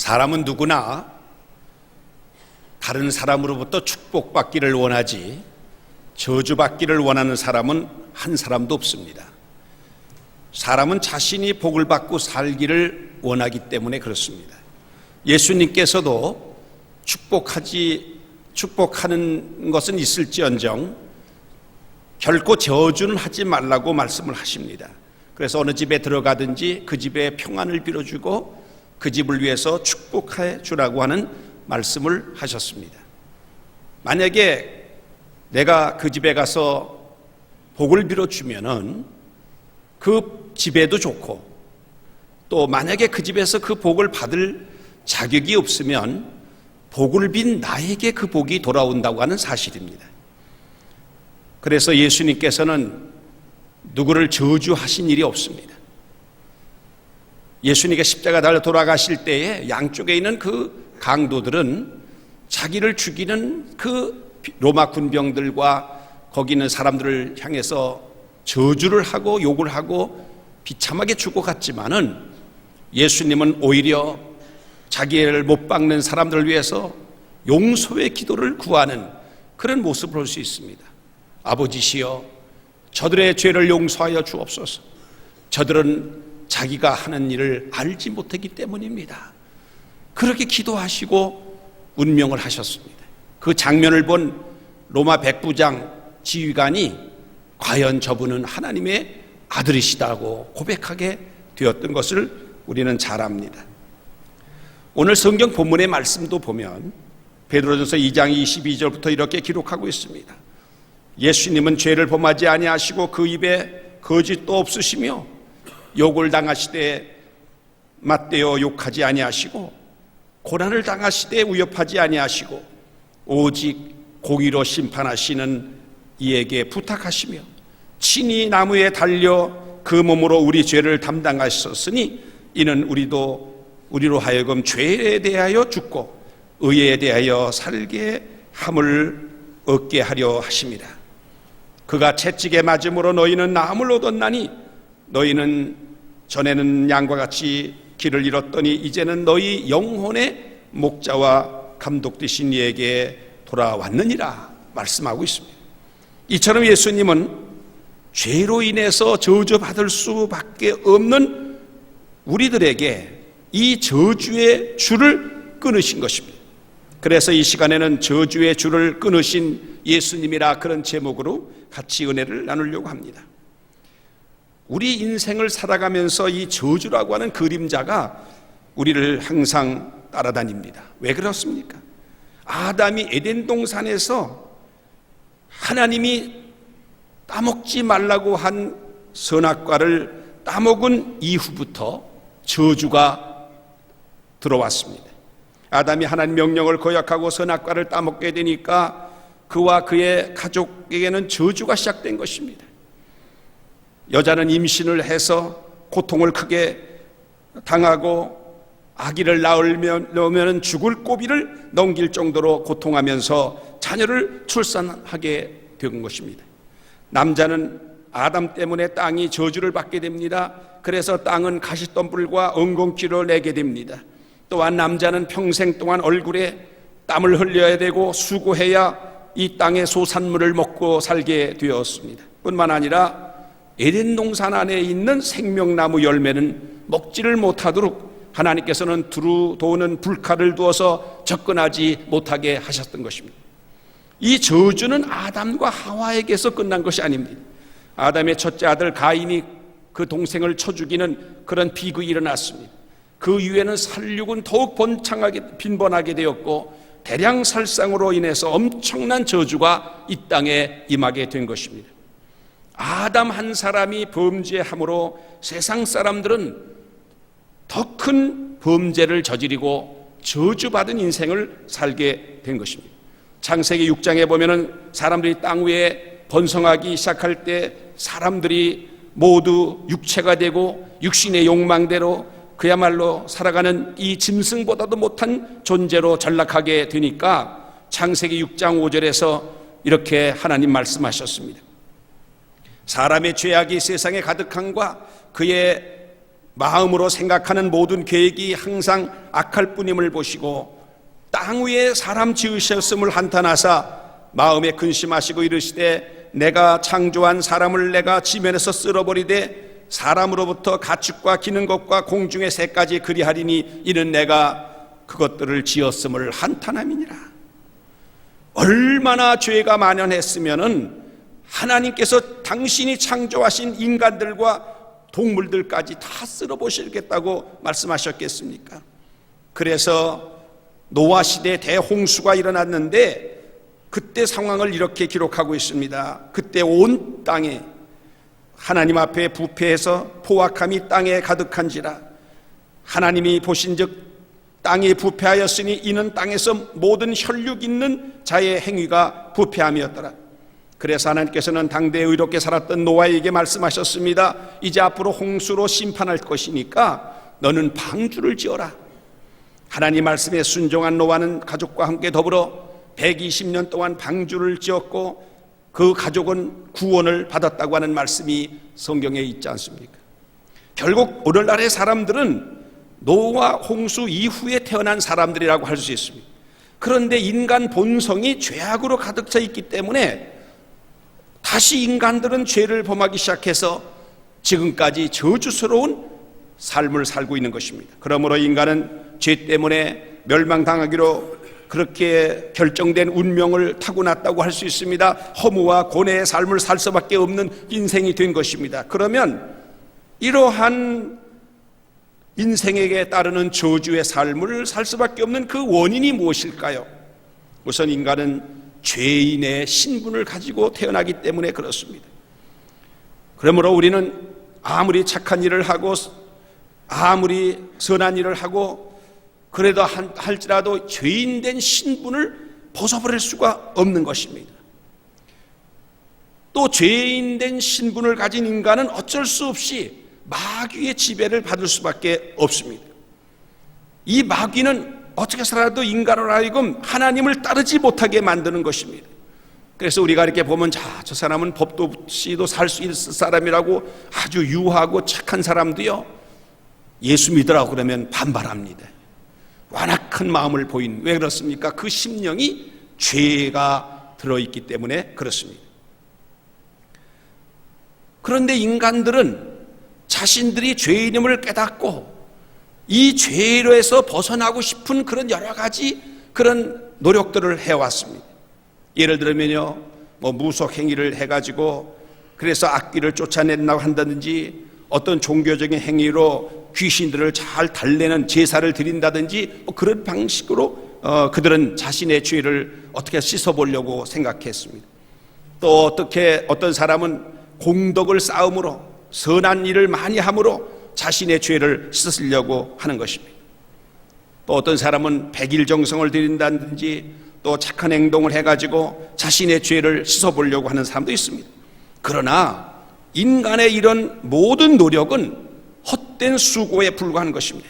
사람은 누구나 다른 사람으로부터 축복받기를 원하지 저주받기를 원하는 사람은 한 사람도 없습니다. 사람은 자신이 복을 받고 살기를 원하기 때문에 그렇습니다. 예수님께서도 축복하는 것은 있을지언정 결코 저주는 하지 말라고 말씀을 하십니다. 그래서 어느 집에 들어가든지 그 집에 평안을 빌어주고 그 집을 위해서 축복해 주라고 하는 말씀을 하셨습니다. 만약에 내가 그 집에 가서 복을 빌어주면은 그 집에도 좋고, 또 만약에 그 집에서 그 복을 받을 자격이 없으면 복을 빈 나에게 그 복이 돌아온다고 하는 사실입니다. 그래서 예수님께서는 누구를 저주하신 일이 없습니다. 예수님께 십자가 달려 돌아가실 때에 양쪽에 있는 그 강도들은 자기를 죽이는 그 로마 군병들과 거기 있는 사람들을 향해서 저주를 하고 욕을 하고 비참하게 죽어갔지만은 예수님은 오히려 자기를 못 박는 사람들을 위해서 용서의 기도를 구하는 그런 모습을 볼 수 있습니다. 아버지시여, 저들의 죄를 용서하여 주옵소서. 저들은 자기가 하는 일을 알지 못하기 때문입니다. 그렇게 기도하시고 운명을 하셨습니다. 그 장면을 본 로마 백부장 지휘관이 과연 저분은 하나님의 아들이시다고 고백하게 되었던 것을 우리는 잘 압니다. 오늘 성경 본문의 말씀도 보면 베드로전서 2장 22절부터 이렇게 기록하고 있습니다. 예수님은 죄를 범하지 아니하시고 그 입에 거짓도 없으시며 욕을 당하시되 맞대어 욕하지 아니하시고 고난을 당하시되 위협하지 아니하시고 오직 공의로 심판하시는 이에게 부탁하시며 친히 나무에 달려 그 몸으로 우리 죄를 담당하셨으니 이는 우리로 하여금 죄에 대하여 죽고 의에 대하여 살게 함을 얻게 하려 하십니다. 그가 채찍에 맞음으로 너희는 나음을 얻었나니 너희는 전에는 양과 같이 길을 잃었더니 이제는 너희 영혼의 목자와 감독 되신 이에게 돌아왔느니라 말씀하고 있습니다. 이처럼 예수님은 죄로 인해서 저주받을 수밖에 없는 우리들에게 이 저주의 줄을 끊으신 것입니다. 그래서 이 시간에는 저주의 줄을 끊으신 예수님이라 그런 제목으로 같이 은혜를 나누려고 합니다. 우리 인생을 살아가면서 이 저주라고 하는 그림자가 우리를 항상 따라다닙니다. 왜 그렇습니까? 아담이 에덴 동산에서 하나님이 따먹지 말라고 한 선악과를 따먹은 이후부터 저주가 들어왔습니다. 아담이 하나님 명령을 거역하고 선악과를 따먹게 되니까 그와 그의 가족에게는 저주가 시작된 것입니다. 여자는 임신을 해서 고통을 크게 당하고 아기를 낳으면 죽을 고비를 넘길 정도로 고통하면서 자녀를 출산하게 된 것입니다. 남자는 아담 때문에 땅이 저주를 받게 됩니다. 그래서 땅은 가시덤불과 엉겅퀴를 내게 됩니다. 또한 남자는 평생 동안 얼굴에 땀을 흘려야 되고 수고해야 이 땅의 소산물을 먹고 살게 되었습니다. 뿐만 아니라 에덴 동산 안에 있는 생명나무 열매는 먹지를 못하도록 하나님께서는 두루 도는 불칼을 두어서 접근하지 못하게 하셨던 것입니다. 이 저주는 아담과 하와에게서 끝난 것이 아닙니다. 아담의 첫째 아들 가인이 그 동생을 쳐 죽이는 그런 비극이 일어났습니다. 그 이후에는 살육은 더욱 빈번하게 되었고 대량살상으로 인해서 엄청난 저주가 이 땅에 임하게 된 것입니다. 아담 한 사람이 범죄함으로 세상 사람들은 더 큰 범죄를 저지르고 저주받은 인생을 살게 된 것입니다. 창세기 6장에 보면은 사람들이 땅 위에 번성하기 시작할 때 사람들이 모두 육체가 되고 육신의 욕망대로 그야말로 살아가는 이 짐승보다도 못한 존재로 전락하게 되니까 창세기 6장 5절에서 이렇게 하나님 말씀하셨습니다. 사람의 죄악이 세상에 가득한과 그의 마음으로 생각하는 모든 계획이 항상 악할 뿐임을 보시고 땅 위에 사람 지으셨음을 한탄하사 마음에 근심하시고 이르시되 내가 창조한 사람을 내가 지면에서 쓸어버리되 사람으로부터 가축과 기는 것과 공중의 새까지 그리하리니 이는 내가 그것들을 지었음을 한탄함이니라. 얼마나 죄가 만연했으면은 하나님께서 당신이 창조하신 인간들과 동물들까지 다 쓸어보시겠다고 말씀하셨겠습니까? 그래서 노아 시대 대홍수가 일어났는데 그때 상황을 이렇게 기록하고 있습니다. 그때 온 땅에 하나님 앞에 부패해서 포악함이 땅에 가득한지라 하나님이 보신즉 땅이 부패하였으니 이는 땅에서 모든 혈육 있는 자의 행위가 부패함이었더라. 그래서 하나님께서는 당대에 의롭게 살았던 노아에게 말씀하셨습니다. 이제 앞으로 홍수로 심판할 것이니까 너는 방주를 지어라. 하나님 말씀에 순종한 노아는 가족과 함께 더불어 120년 동안 방주를 지었고 그 가족은 구원을 받았다고 하는 말씀이 성경에 있지 않습니까? 결국 오늘날의 사람들은 노아 홍수 이후에 태어난 사람들이라고 할 수 있습니다. 그런데 인간 본성이 죄악으로 가득 차 있기 때문에 다시 인간들은 죄를 범하기 시작해서 지금까지 저주스러운 삶을 살고 있는 것입니다. 그러므로 인간은 죄 때문에 멸망당하기로 그렇게 결정된 운명을 타고났다고 할 수 있습니다. 허무와 고뇌의 삶을 살 수밖에 없는 인생이 된 것입니다. 그러면 이러한 인생에게 따르는 저주의 삶을 살 수밖에 없는 그 원인이 무엇일까요? 우선 인간은 죄인의 신분을 가지고 태어나기 때문에 그렇습니다. 그러므로 우리는 아무리 착한 일을 하고 아무리 선한 일을 하고 그래도 할지라도 죄인된 신분을 벗어버릴 수가 없는 것입니다. 또 죄인된 신분을 가진 인간은 어쩔 수 없이 마귀의 지배를 받을 수밖에 없습니다. 이 마귀는 어떻게 살아도 인간으로 하여금 하나님을 따르지 못하게 만드는 것입니다. 그래서 우리가 이렇게 보면 저 사람은 법도 없이도 살 수 있을 사람이라고 아주 유하고 착한 사람도요 예수 믿으라고 그러면 반발합니다. 완악한 마음을 보인. 왜 그렇습니까? 그 심령이 죄가 들어있기 때문에 그렇습니다. 그런데 인간들은 자신들이 죄인임을 깨닫고 이 죄로에서 벗어나고 싶은 그런 여러 가지 그런 노력들을 해왔습니다. 예를 들면요, 무속 행위를 해가지고 그래서 악귀를 쫓아낸다고 한다든지 어떤 종교적인 행위로 귀신들을 잘 달래는 제사를 드린다든지 그런 방식으로 그들은 자신의 죄를 어떻게 씻어보려고 생각했습니다. 또 어떤 사람은 공덕을 쌓음으로 선한 일을 많이 함으로 자신의 죄를 씻으려고 하는 것입니다. 또 어떤 사람은 백일정성을 드린다든지 또 착한 행동을 해가지고 자신의 죄를 씻어보려고 하는 사람도 있습니다. 그러나 인간의 이런 모든 노력은 헛된 수고에 불과한 것입니다.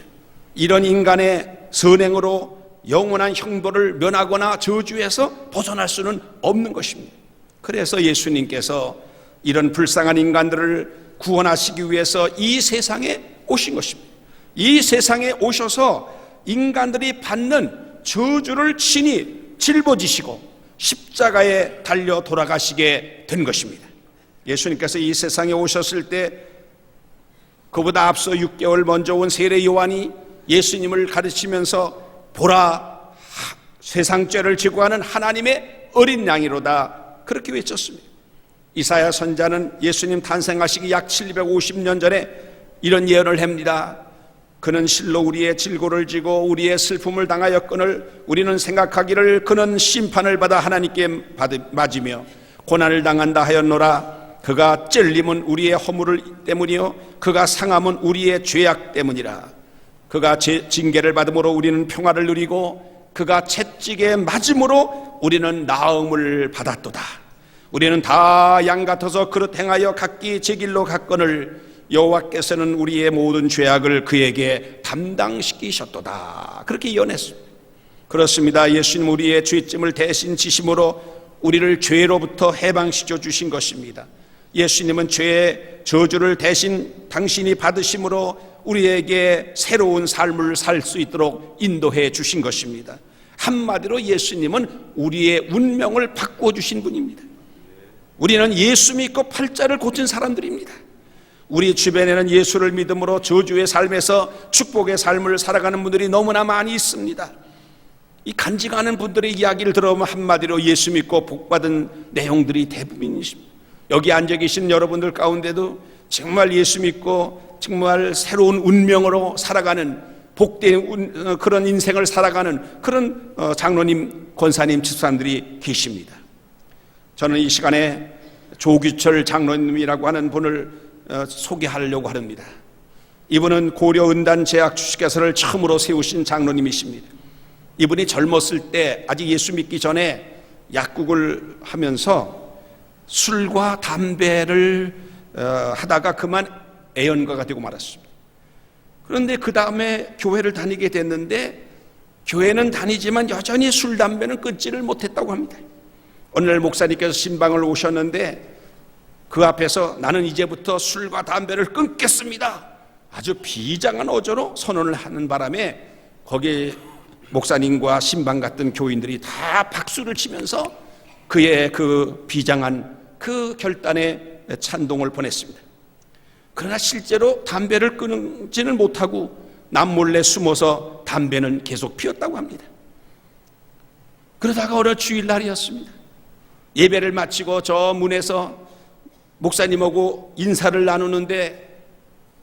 이런 인간의 선행으로 영원한 형벌을 면하거나 저주에서 벗어날 수는 없는 것입니다. 그래서 예수님께서 이런 불쌍한 인간들을 구원하시기 위해서 이 세상에 오신 것입니다. 이 세상에 오셔서 인간들이 받는 저주를 친히 짊어지시고 십자가에 달려 돌아가시게 된 것입니다. 예수님께서 이 세상에 오셨을 때 그보다 앞서 6개월 먼저 온 세례 요한이 예수님을 가르치면서 보라, 세상 죄를 제거하는 하나님의 어린 양이로다, 그렇게 외쳤습니다. 이사야 선자는 예수님 탄생하시기 약 750년 전에 이런 예언을 합니다. 그는 실로 우리의 질고를 지고 우리의 슬픔을 당하였거늘 우리는 생각하기를 그는 심판을 받아 하나님께 맞으며 고난을 당한다 하였노라. 그가 찔림은 우리의 허물 때문이요 그가 상함은 우리의 죄악 때문이라. 그가 징계를 받음으로 우리는 평화를 누리고 그가 채찍에 맞음으로 우리는 나음을 받았도다. 우리는 다 양 같아서 그릇 행하여 각기 제 길로 갔거늘 여호와께서는 우리의 모든 죄악을 그에게 담당시키셨도다. 그렇게 예언했습니다. 그렇습니다. 예수님 우리의 죄짐을 대신 지심으로 우리를 죄로부터 해방시켜 주신 것입니다. 예수님은 죄의 저주를 대신 당신이 받으심으로 우리에게 새로운 삶을 살 수 있도록 인도해 주신 것입니다. 한마디로 예수님은 우리의 운명을 바꾸어 주신 분입니다. 우리는 예수 믿고 팔자를 고친 사람들입니다. 우리 주변에는 예수를 믿음으로 저주의 삶에서 축복의 삶을 살아가는 분들이 너무나 많이 있습니다. 이 간증하는 분들의 이야기를 들어보면 한마디로 예수 믿고 복받은 내용들이 대부분이십니다. 여기 앉아 계신 여러분들 가운데도 정말 예수 믿고 정말 새로운 운명으로 살아가는 복된 그런 인생을 살아가는 그런 장로님, 권사님, 집사님들이 계십니다. 저는 이 시간에 조규철 장로님이라고 하는 분을 소개하려고 합니다. 이분은 고려 은단 제약 주식회사를 처음으로 세우신 장로님이십니다. 이분이 젊었을 때 아직 예수 믿기 전에 약국을 하면서 술과 담배를 하다가 그만 애연가가 되고 말았습니다. 그런데 그 다음에 교회를 다니게 됐는데 교회는 다니지만 여전히 술, 담배는 끊지를 못했다고 합니다. 어느 날 목사님께서 신방을 오셨는데 그 앞에서 나는 이제부터 술과 담배를 끊겠습니다, 아주 비장한 어조로 선언을 하는 바람에 거기에 목사님과 신방 같은 교인들이 다 박수를 치면서 그의 그 비장한 그 결단에 찬동을 보냈습니다. 그러나 실제로 담배를 끊지는 못하고 남몰래 숨어서 담배는 계속 피웠다고 합니다. 그러다가 어느 주일날이었습니다. 예배를 마치고 저 문에서 목사님하고 인사를 나누는데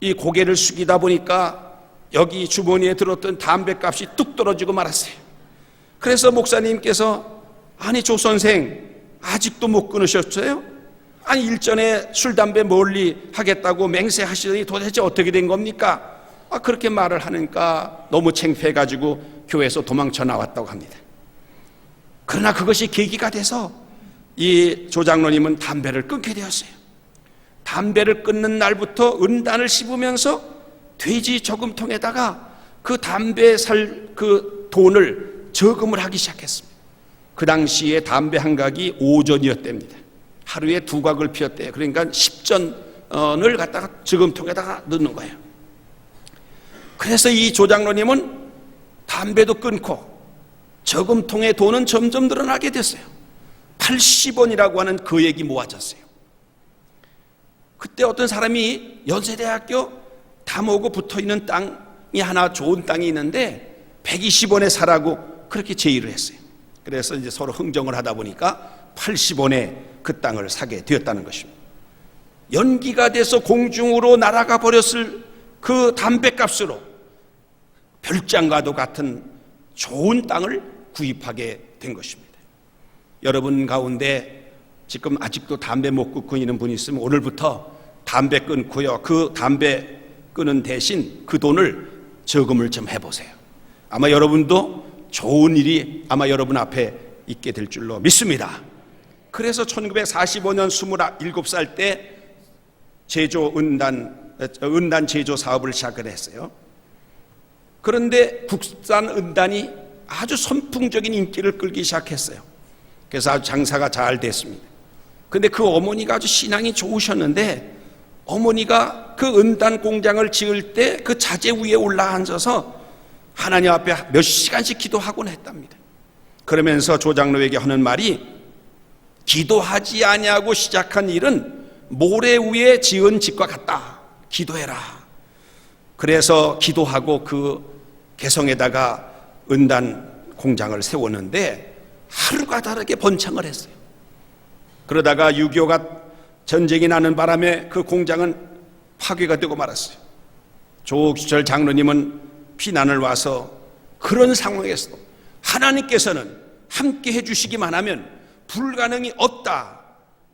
이 고개를 숙이다 보니까 여기 주머니에 들었던 담배값이 뚝 떨어지고 말았어요. 그래서 목사님께서 아니 조 선생 아직도 못 끊으셨어요? 아니 일전에 술, 담배 멀리 하겠다고 맹세하시더니 도대체 어떻게 된 겁니까? 그렇게 말을 하니까 너무 창피해가지고 교회에서 도망쳐 나왔다고 합니다. 그러나 그것이 계기가 돼서 이 조장로님은 담배를 끊게 되었어요. 담배를 끊는 날부터 은단을 씹으면서 돼지 저금통에다가 그 담배 살 그 돈을 저금을 하기 시작했습니다. 그 당시에 담배 한 각이 5전이었답니다. 하루에 2각을 피웠대요. 그러니까 10전을 갖다가 저금통에다가 넣는 거예요. 그래서 이 조장로님은 담배도 끊고 저금통의 돈은 점점 늘어나게 됐어요. 80원이라고 하는 거액이 모아졌어요. 그때 어떤 사람이 연세대학교 담오고 붙어있는 땅이 하나 좋은 땅이 있는데 120원에 사라고 그렇게 제의를 했어요. 그래서 이제 서로 흥정을 하다 보니까 80원에 그 땅을 사게 되었다는 것입니다. 연기가 돼서 공중으로 날아가 버렸을 그 담배값으로 별장과도 같은 좋은 땅을 구입하게 된 것입니다. 여러분 가운데 지금 아직도 담배 못 끊고 있는 분이 있으면 오늘부터 담배 끊고요, 그 담배 끊은 대신 그 돈을 저금을 좀 해보세요. 아마 여러분도 좋은 일이 아마 여러분 앞에 있게 될 줄로 믿습니다. 그래서 1945년 27살 때 은단 제조 사업을 시작을 했어요. 그런데 국산 은단이 아주 선풍적인 인기를 끌기 시작했어요. 그래서 아주 장사가 잘 됐습니다. 그런데 그 어머니가 아주 신앙이 좋으셨는데 어머니가 그 은단 공장을 지을 때 그 자재 위에 올라앉아서 하나님 앞에 몇 시간씩 기도하곤 했답니다. 그러면서 조장로에게 하는 말이 기도하지 아니하고 시작한 일은 모래 위에 지은 집과 같다. 기도해라. 그래서 기도하고 그 개성에다가 은단 공장을 세웠는데 하루가 다르게 번창을 했어요. 그러다가 6.25가 전쟁이 나는 바람에 그 공장은 파괴가 되고 말았어요. 조규철 장로님은 피난을 와서 그런 상황에서도 하나님께서는 함께 해주시기만 하면 불가능이 없다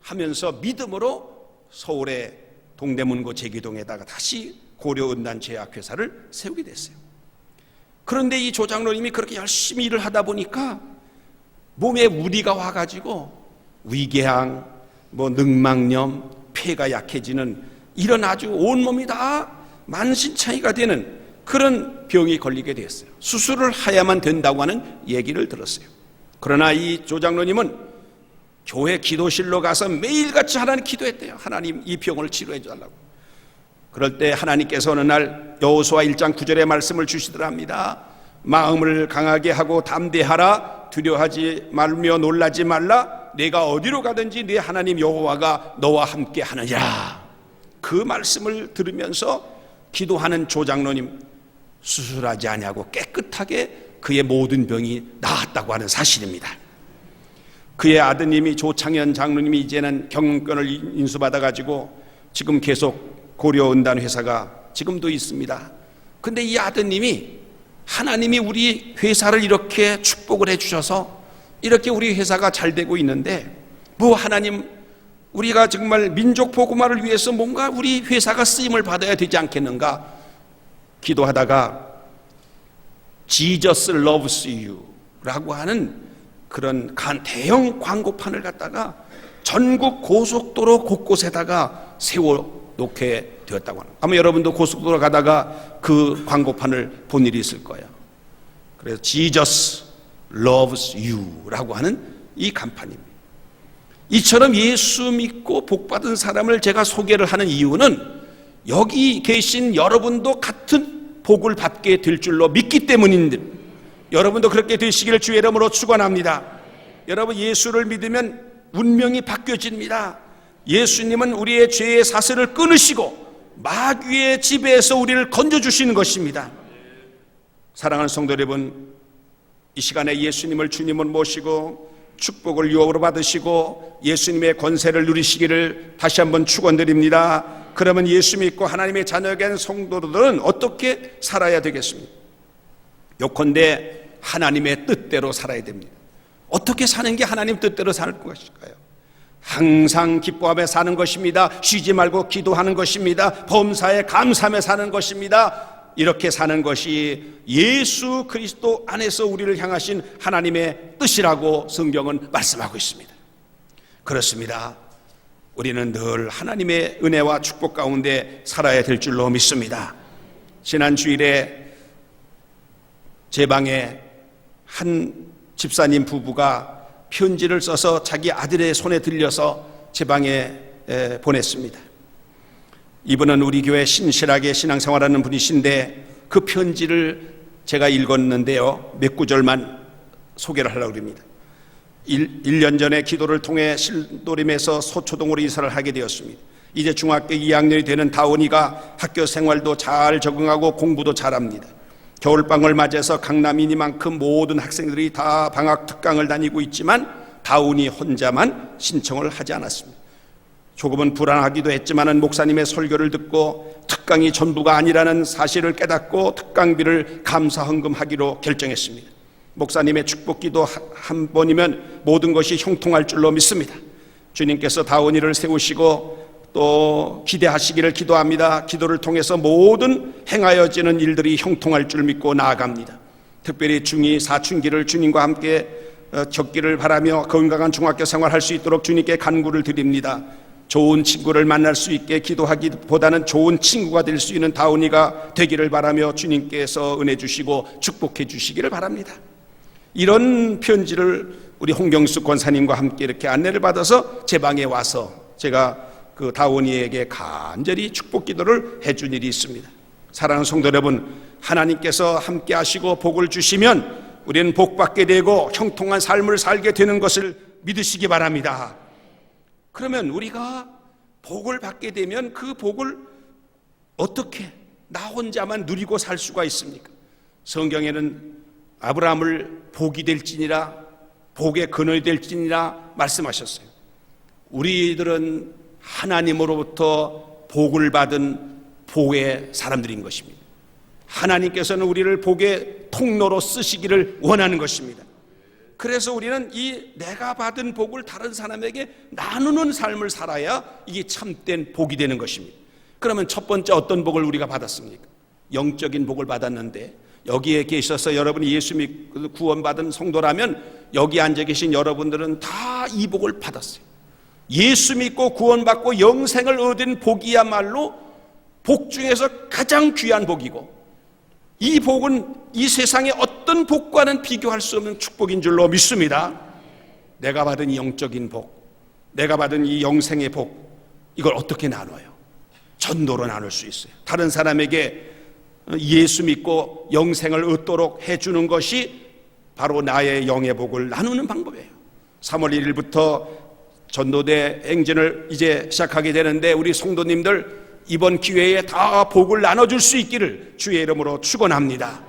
하면서 믿음으로 서울의 동대문구 제기동에다가 다시 고려은단 제약회사를 세우게 됐어요. 그런데 이 조장로님이 그렇게 열심히 일을 하다 보니까 몸에 무리가 와가지고 위궤양, 늑막염, 폐가 약해지는 이런 아주 온몸이 다 만신창이가 되는 그런 병이 걸리게 됐어요. 수술을 해야만 된다고 하는 얘기를 들었어요. 그러나 이 조장로님은 교회 기도실로 가서 매일같이 하나님 기도했대요. 하나님 이 병을 치료해 달라고. 그럴 때 하나님께서 어느 날 여호수아 1장 9절의 말씀을 주시더랍니다. 마음을 강하게 하고 담대하라. 두려워하지 말며 놀라지 말라. 내가 어디로 가든지 네 하나님 여호와가 너와 함께 하느니라. 그 말씀을 들으면서 기도하는 조장로님 수술하지 아니하고 깨끗하게 그의 모든 병이 나았다고 하는 사실입니다. 그의 아드님이 조창현 장로님이 이제는 경영권을 인수받아가지고 지금 계속 고려은단 회사가 지금도 있습니다. 근데 이 아드님이 하나님이 우리 회사를 이렇게 축복을 해주셔서 이렇게 우리 회사가 잘 되고 있는데 하나님 우리가 정말 민족 복음화를 위해서 뭔가 우리 회사가 쓰임을 받아야 되지 않겠는가 기도하다가 Jesus loves you 라고 하는 그런 대형 광고판을 갖다가 전국 고속도로 곳곳에다가 세워놓게 되었다고 합니다. 아마 여러분도 고속도로 가다가 그 광고판을 본 일이 있을 거예요. 그래서 Jesus loves you 라고 하는 이 간판입니다. 이처럼 예수 믿고 복받은 사람을 제가 소개를 하는 이유는 여기 계신 여러분도 같은 복을 받게 될 줄로 믿기 때문인데 여러분도 그렇게 되시기를 주의 이름으로 축원합니다. 여러분 예수를 믿으면 운명이 바뀌어집니다. 예수님은 우리의 죄의 사슬을 끊으시고 마귀의 지배에서 우리를 건져주시는 것입니다. 사랑하는 성도 여러분, 이 시간에 예수님을 주님을 모시고 축복을 유혹으로 받으시고 예수님의 권세를 누리시기를 다시 한번 축원드립니다. 그러면 예수 믿고 하나님의 자녀가 된 성도들은 어떻게 살아야 되겠습니까? 요컨대 하나님의 뜻대로 살아야 됩니다. 어떻게 사는 게 하나님 뜻대로 살 것일까요? 항상 기뻐하며 사는 것입니다. 쉬지 말고 기도하는 것입니다. 범사에 감사하며 사는 것입니다. 이렇게 사는 것이 예수 그리스도 안에서 우리를 향하신 하나님의 뜻이라고 성경은 말씀하고 있습니다. 그렇습니다. 우리는 늘 하나님의 은혜와 축복 가운데 살아야 될 줄로 믿습니다. 지난 주일에 제 방에 한 집사님 부부가 편지를 써서 자기 아들의 손에 들려서 제 방에 보냈습니다. 이분은 우리 교회 신실하게 신앙생활하는 분이신데 그 편지를 제가 읽었는데요, 몇 구절만 소개를 하려고 합니다. 1년 전에 기도를 통해 신도림에서 소초동으로 이사를 하게 되었습니다. 이제 중학교 2학년이 되는 다온이가 학교 생활도 잘 적응하고 공부도 잘합니다. 겨울방을 맞이해서 강남이니만큼 모든 학생들이 다 방학 특강을 다니고 있지만 다운이 혼자만 신청을 하지 않았습니다. 조금은 불안하기도 했지만 목사님의 설교를 듣고 특강이 전부가 아니라는 사실을 깨닫고 특강비를 감사헌금하기로 결정했습니다. 목사님의 축복기도 한 번이면 모든 것이 형통할 줄로 믿습니다. 주님께서 다운이를 세우시고 또 기대하시기를 기도합니다. 기도를 통해서 모든 행하여지는 일들이 형통할 줄 믿고 나아갑니다. 특별히 중2 사춘기를 주님과 함께 겪기를 바라며 건강한 중학교 생활할 수 있도록 주님께 간구를 드립니다. 좋은 친구를 만날 수 있게 기도하기보다는 좋은 친구가 될 수 있는 다운이가 되기를 바라며 주님께서 은혜 주시고 축복해 주시기를 바랍니다. 이런 편지를 우리 홍경숙 권사님과 함께 이렇게 안내를 받아서 제 방에 와서 제가 그 다운이에게 간절히 축복 기도를 해준 일이 있습니다. 사랑하는 성도 여러분, 하나님께서 함께 하시고 복을 주시면 우리는 복받게 되고 형통한 삶을 살게 되는 것을 믿으시기 바랍니다. 그러면 우리가 복을 받게 되면 그 복을 어떻게 나 혼자만 누리고 살 수가 있습니까? 성경에는 아브라함을 복이 될지니라 복의 근원이 될지니라 말씀하셨어요. 우리들은 하나님으로부터 복을 받은 복의 사람들인 것입니다. 하나님께서는 우리를 복의 통로로 쓰시기를 원하는 것입니다. 그래서 우리는 이 내가 받은 복을 다른 사람에게 나누는 삶을 살아야 이게 참된 복이 되는 것입니다. 그러면 첫 번째 어떤 복을 우리가 받았습니까? 영적인 복을 받았는데 여기에 계셔서 여러분이 예수 믿고 구원받은 성도라면 여기 앉아 계신 여러분들은 다 이 복을 받았어요. 예수 믿고 구원받고 영생을 얻은 복이야말로 복 중에서 가장 귀한 복이고 이 복은 이 세상의 어떤 복과는 비교할 수 없는 축복인 줄로 믿습니다. 내가 받은 이 영적인 복, 내가 받은 이 영생의 복, 이걸 어떻게 나눠요? 전도로 나눌 수 있어요. 다른 사람에게 예수 믿고 영생을 얻도록 해주는 것이 바로 나의 영의 복을 나누는 방법이에요. 3월 1일부터 전도대 행진을 이제 시작하게 되는데 우리 성도님들 이번 기회에 다 복을 나눠줄 수 있기를 주의 이름으로 축원합니다.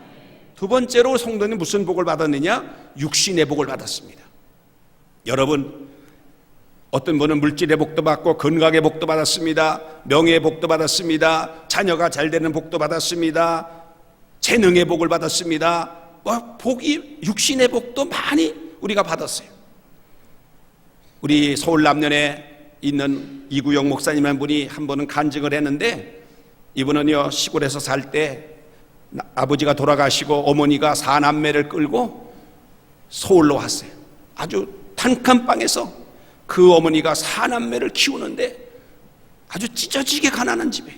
두 번째로 성도님 무슨 복을 받았느냐? 육신의 복을 받았습니다. 여러분, 어떤 분은 물질의 복도 받고 건강의 복도 받았습니다. 명예의 복도 받았습니다. 자녀가 잘 되는 복도 받았습니다. 재능의 복을 받았습니다. 복이 육신의 복도 많이 우리가 받았어요. 우리 서울 남년에 있는 이구영 목사님 한 분이 한 번은 간증을 했는데, 이분은요 시골에서 살 때 아버지가 돌아가시고 어머니가 4남매를 끌고 서울로 왔어요. 아주 단칸방에서 그 어머니가 4남매를 키우는데 아주 찢어지게 가난한 집에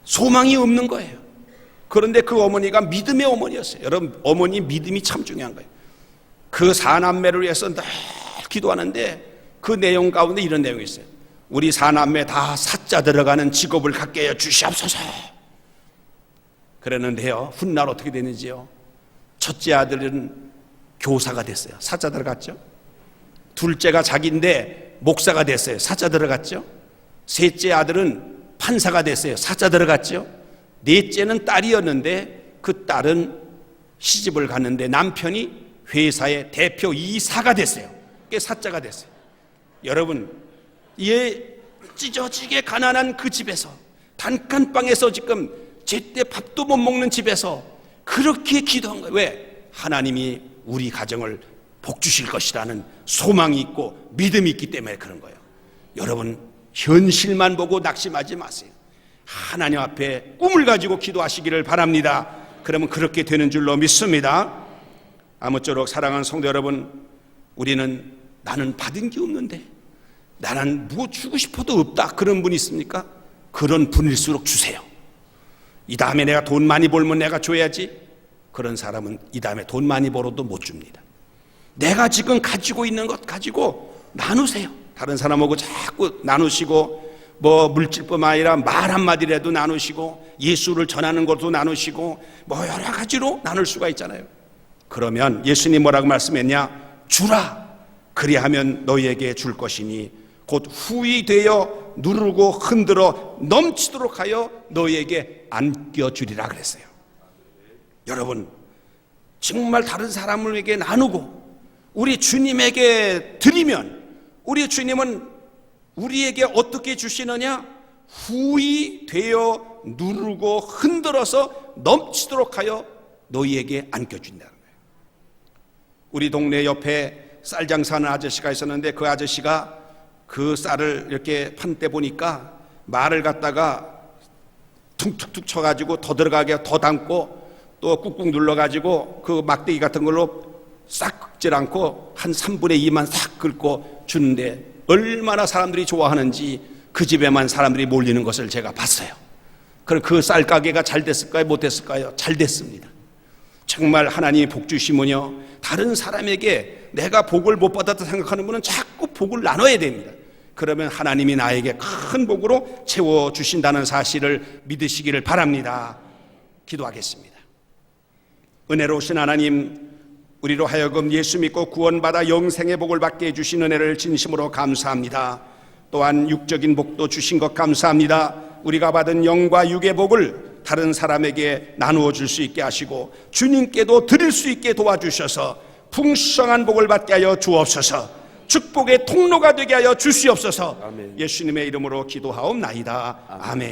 소망이 없는 거예요. 그런데 그 어머니가 믿음의 어머니였어요. 여러분, 어머니 믿음이 참 중요한 거예요. 그 4남매를 위해서 늘 기도하는데 그 내용 가운데 이런 내용이 있어요. 우리 4남매 다 사자 들어가는 직업을 갖게 해 주시옵소서. 그랬는데요, 훗날 어떻게 되는지요? 첫째 아들은 교사가 됐어요. 사자 들어갔죠. 둘째가 자기인데 목사가 됐어요. 사자 들어갔죠. 셋째 아들은 판사가 됐어요. 사자 들어갔죠. 넷째는 딸이었는데 그 딸은 시집을 갔는데 남편이 회사의 대표 이사가 됐어요. 그게 사자가 됐어요. 여러분, 이 찢어지게 가난한 그 집에서, 단칸방에서 지금 제때 밥도 못 먹는 집에서 그렇게 기도한 거예요. 왜? 하나님이 우리 가정을 복 주실 것이라는 소망이 있고 믿음이 있기 때문에 그런 거예요. 여러분, 현실만 보고 낙심하지 마세요. 하나님 앞에 꿈을 가지고 기도하시기를 바랍니다. 그러면 그렇게 되는 줄로 믿습니다. 아무쪼록 사랑하는 성도 여러분, 우리는 나는 받은 게 없는데, 나는 뭐 주고 싶어도 없다, 그런 분 있습니까? 그런 분일수록 주세요. 이 다음에 내가 돈 많이 벌면 내가 줘야지. 그런 사람은 이 다음에 돈 많이 벌어도 못 줍니다. 내가 지금 가지고 있는 것 가지고 나누세요. 다른 사람하고 자꾸 나누시고, 뭐 물질뿐만 아니라 말 한마디라도 나누시고, 예수를 전하는 것도 나누시고, 뭐 여러 가지로 나눌 수가 있잖아요. 그러면 예수님 뭐라고 말씀했냐? 주라, 그리하면 너희에게 줄 것이니 곧 후히 되어 누르고 흔들어 넘치도록 하여 너희에게 안겨주리라 그랬어요. 여러분, 정말 다른 사람에게 나누고 우리 주님에게 드리면, 우리 주님은 우리에게 어떻게 주시느냐? 후히 되어 누르고 흔들어서 넘치도록 하여 너희에게 안겨준다는 거예요. 우리 동네 옆에 쌀 장사하는 아저씨가 있었는데, 그 아저씨가 그 쌀을 이렇게 판 때 보니까 말을 갖다가 퉁툭툭 쳐가지고 더 들어가게 더 담고 또 꾹꾹 눌러가지고 그 막대기 같은 걸로 싹 긁질 않고 한 3분의 2만 싹 긁고 주는데 얼마나 사람들이 좋아하는지 그 집에만 사람들이 몰리는 것을 제가 봤어요. 그럼 그 쌀 가게가 잘 됐을까요? 못 됐을까요? 잘 됐습니다. 정말 하나님이 복 주시면요, 다른 사람에게 내가 복을 못 받았다 생각하는 분은 자꾸 복을 나눠야 됩니다. 그러면 하나님이 나에게 큰 복으로 채워주신다는 사실을 믿으시기를 바랍니다. 기도하겠습니다. 은혜로우신 하나님, 우리로 하여금 예수 믿고 구원받아 영생의 복을 받게 해주신 은혜를 진심으로 감사합니다. 또한 육적인 복도 주신 것 감사합니다. 우리가 받은 영과 육의 복을 다른 사람에게 나누어 줄 수 있게 하시고 주님께도 드릴 수 있게 도와주셔서 풍성한 복을 받게 하여 주옵소서. 축복의 통로가 되게 하여 주시옵소서. 아멘. 예수님의 이름으로 기도하옵나이다. 아멘.